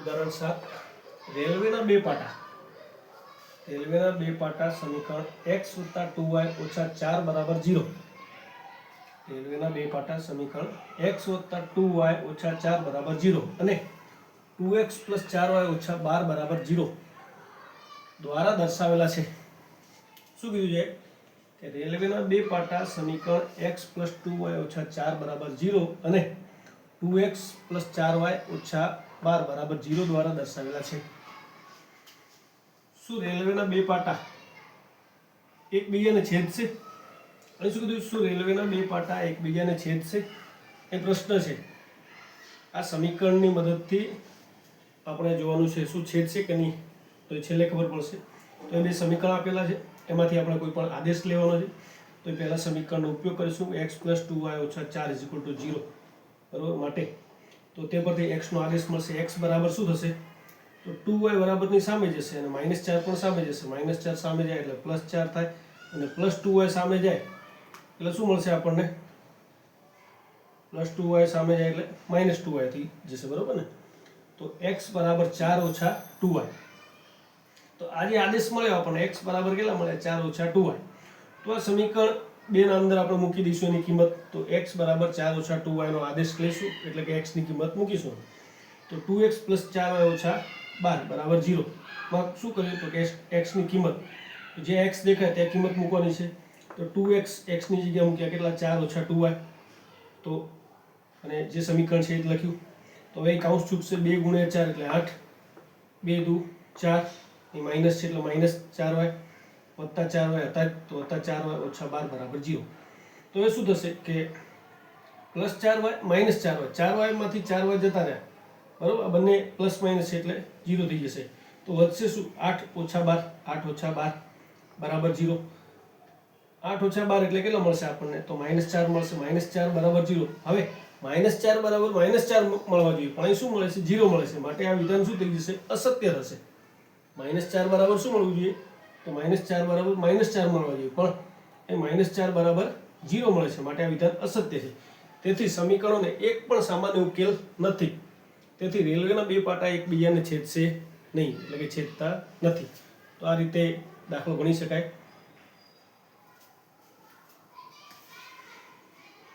ઉદાહરણ 7 રેલવેના બે પાટા સમીકરણ x + 2y - 4 = 0. રેલવેના બે પાટા સમીકરણ x + 2y - 4 = 0 અને 2x + 4y - 12 = 0 દ્વારા દર્શાવેલા છે. શું કીધું છે કે રેલવેના બે પાટા સમીકરણ x + 2y - 4 = 0 અને 2x + 4y - 12 = 0 દ્વારા દર્શાવેલા છે. શું રેલવેના બે પાટા એકબીજાને છેદશે? અને શું કીધું? શું રેલવેના બે પાટા એકબીજાને છેદશે? એ પ્રશ્ન છે. આ સમીકરણની મદદથી આપણે જોવાનું છે શું છેદશે કે નહીં, તો એ છેલ્લે ખબર પડશે. તો એ બે સમીકરણ આપેલા છે, એમાંથી આપણે કોઈ પણ આદેશ લેવાનો છે. તો એ પહેલા સમીકરણનો ઉપયોગ કરીશું x + 2y - 4 = 0 બરાબર. માટે તો તે પરથી x નો આદેશ મળશે. x બરાબર શું થશે? તો 2y બરાબરની સામે જશે અને -4 પણ સામે જશે. -4 સામે જાય એટલે +4 થાય અને +2y સામે જાય એટલે શું મળશે આપણને? +2y સામે જાય એટલે -2y થઈ જશે. બરાબર ને? તો x બરાબર 4 - 2y. તો આ જે આદેશ મળ્યો આપણને x બરાબર કેટલા મળે? 4 - 2y. તો આ સમીકરણ 2 ના અંદર આપણે મૂકી દઈશું એની કિંમત. તો x બરાબર 4 - 2y નો આદેશ લઈશું એટલે કે x ની કિંમત મૂકીશું. તો 2x + 4y - 12 = 0 માં શું કર્યું તો કે x ની કિંમત જે x દેખાય તે કિંમત મૂકવાની છે. તો 2x x ની જગ્યાએ મૂક્યા કેટલા? 4 - 2y. તો અને જે સમીકરણ છે એ જ લખ્યું. તો હવે કાઉન્સ છૂટશે 2 × 4 એટલે 8, 2 × 4 એ માઇનસ છે એટલે -4y વત્તા 4y હતા તો વત્તા 4y - 12 = 0. તો હવે શું થશે કે +4y -4y 4y માંથી 4y જતા રહ્યા બરાબર. બંને પ્લસ માઇનસ છે એટલે 0 થઈ જશે. તો વધશે શું? 8 - 12 8 - 12 બરાબર 0. 8 - 12 એટલે કેટલો મળશે આપણને? તો -4 મળશે. -4 બરાબર 0. હવે -4 બરાબર -4 મળવા જોઈએ પણ અહીં શું મળે છે? 0 મળે છે. માટે આ વિધાન શું થઈ જશે? અસત્ય થશે. -4 બરાબર શું મળવું જોઈએ? તો -4 બરાબર -4 મળવા જોઈએ પણ એ -4 બરાબર 0 મળે છે. માટે આ વિધાન અસત્ય છે. તેથી સમીકરણોને એક પણ સામાન્ય ઉકેલ નથી. તેથી રેલવેના બે પાટા એકબીજાને છેદશે નહીં એટલે કે છેદતા નથી. તો આ રીતે દાખલો ગણી શકાય.